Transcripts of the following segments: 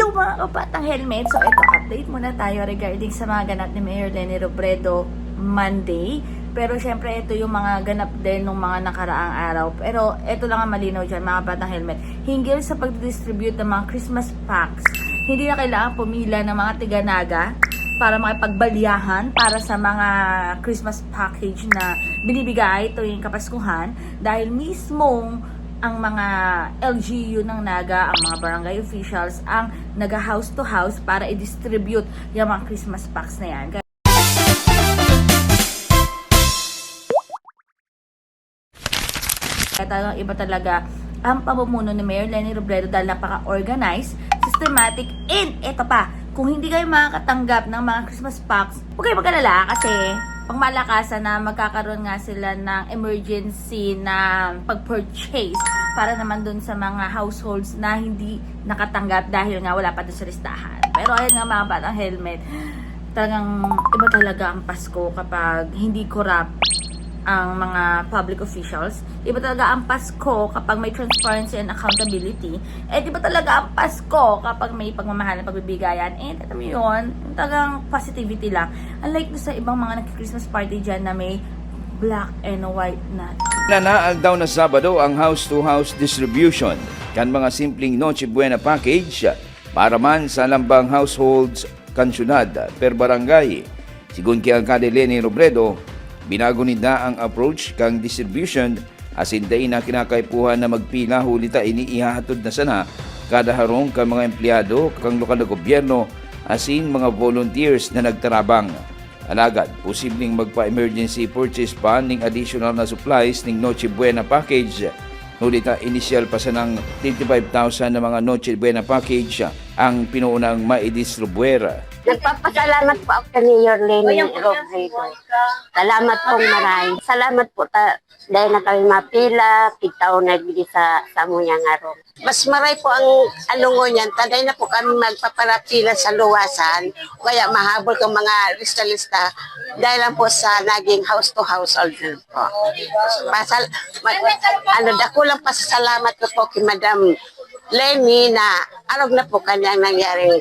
Hello mga kapatang helmet! So ito, update muna tayo regarding sa mga ganap ni Mayor Leni Robredo Monday. Pero syempre ito yung mga ganap din ng mga nakaraang araw. Pero ito lang ang malinaw dyan mga kapatang helmet. Hinggil sa pag-distribute ng mga Christmas packs, hindi na kailangan pumila ng mga tiga-naga para makipagbaliyahan para sa mga Christmas package na binibigay tuwing Kapaskuhan dahil mismong ang mga LGU ng Naga, ang mga barangay officials ang naga-house to house para i-distribute yung mga Christmas packs na yan. Kaya talagang iba talaga ang pamumuno ni Mayor Leni Robredo dahil napaka-organized, systematic, and eto pa, kung hindi kayo makakatanggap ng mga Christmas packs, huwag kayo mag-alala kasi pangmalakasan na magkakaroon nga sila ng emergency na pag-purchase para naman dun sa mga households na hindi nakatanggap dahil nga wala pa dun sa listahan. Pero ayun nga mga batang helmet, talagang iba talaga ang Pasko kapag hindi corrupt ang mga public officials. Iba talaga ang Pasko kapag may transparency and accountability. Eh, iba talaga ang Pasko kapag may pagmamahal na pagbibigayan. Eh, alam mo yun, talagang positivity lang. Unlike sa ibang mga nag-Christmas party dyan na may black and white na. Nanaag daw na Sabado ang house-to-house distribution kan mga simpleng Noche Buena package para man sa lambang households kansyunad per barangay. Sigun kay Alcalde Leni Robredo, binago nila ang approach kang distribution asin day na kinakaipuhan na magpila hulita iniihahatod na sana kada harong kang mga empleyado kang lokal na gobyerno asin mga volunteers na nagtarabang. Alagad, posibleng magpa-emergency purchase pa ng additional na supplies ng Noche Buena package. Hulita initial pa sa ng 35,000 na mga Noche Buena package ang pinuunang maidistribuer. Nagpapasalamat po ako kay Mayor Leni Robredo. Salamat pong marami. Salamat po dahil na kami mapila, kita o nagbili sa amuyang araw. Mas maray po ang alungo niyan. Taday na po kami magpaparapila sa luwasan. Kaya mahabol kang mga lista-lista dahil lang po sa naging house-to-house order po. Dako lang pasasalamat ko po kay Madam Leni na arog na po kanyang nangyaring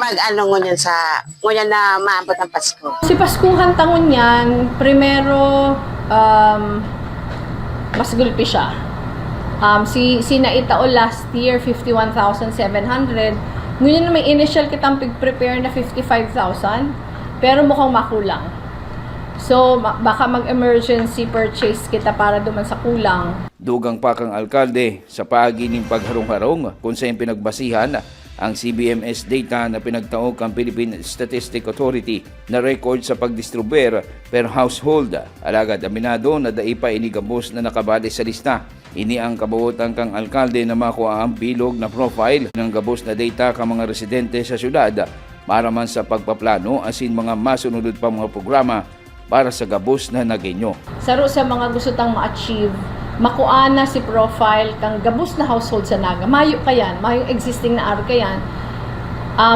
mag-ano ngunyan sa ngunyan na maabot ang Pasko. Si Paskuhan tangon yan, primero mas gulpi siya. Si Naitao last year 51,700. Ngunyan na may initial kitang prepare na 55,000 pero mukhang makulang. So baka mag-emergency purchase kita para duman sa kulang. Dugang pa kang alkalde sa paagining pagharong-harong kung saan pinagbasihan ang CBMS data na pinagtaok ang Philippine Statistic Authority na record sa pagdistribuer per household. Alagad aminado na daipa inigabos na nakabali sa lista. Ini ang kabuotan kang alkalde na makuha ang bilog na profile ng gabos na data kang mga residente sa syudad para man sa pagpaplano asin mga masunod pa mga programa para sa gabos na naginyo. Saro sa mga gusto tang ma-achieve, makuha na si profile kang gabos na household sa Naga. Mayo kayan, mayo existing na aro kayan.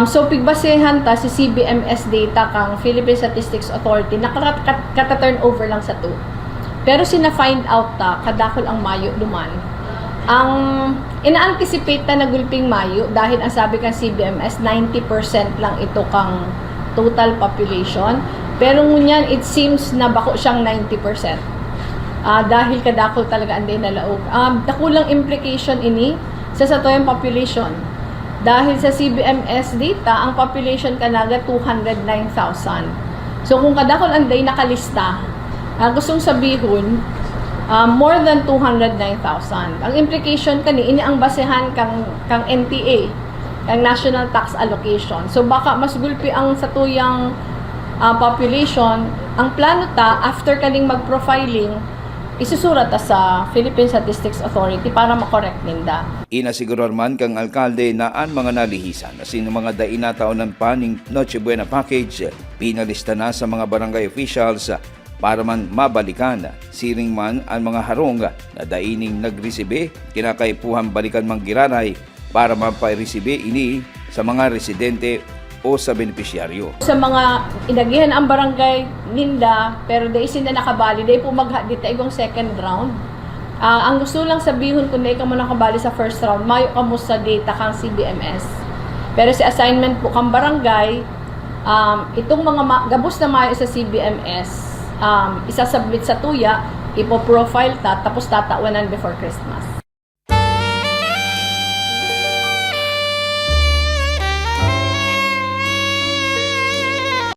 So pigbasehan ta si CBMS data kang Philippine Statistics Authority nakaka-turnover lang sa to. Pero sina-find out ta kadakol ang mayo duman. Ang ina-anticipate ta na gulping mayo dahil ang sabi kang CBMS 90% lang ito kang total population. Pero ngunyan, it seems na bako siyang 90%. Dahil kadakol talaga anday nalaog. Dakulang implication ini sa satoyang population. Dahil sa CBMS data, ang population kanaga 209,000. So kung kadakol anday nakalista, gustong sabihon, more than 209,000. Ang implication kani ini ang basehan kang NTA, kang National Tax Allocation. So baka mas gulpi ang satuyang population. Ang plano ta after kaning mag-profiling isusurat ta sa Philippine Statistics Authority para makorek ninda. Inasigurar man kang alkalde na ang mga nalihisan asin mga dainataonan pa ning Noche Buena package pinalista na sa mga barangay officials para man mabalikan. Siring man ang mga harong na daining nagresibe kinakaipuhan balikan manggiraray para mapairesibe ini sa mga residente o sa benepisyaryo. Sa mga inagihan ang barangay ninda, pero dahil sila nakabali, dahil po maghadita igong second round. Ang gusto lang sabihon kung dahil ka mo nakabali sa first round, mayo ka mo sa data kang CBMS. Pero si assignment po kang barangay, itong mga gabos na mayo sa CBMS, isasubmit sa tuya, ipo-profile tapos tatawanan before Christmas.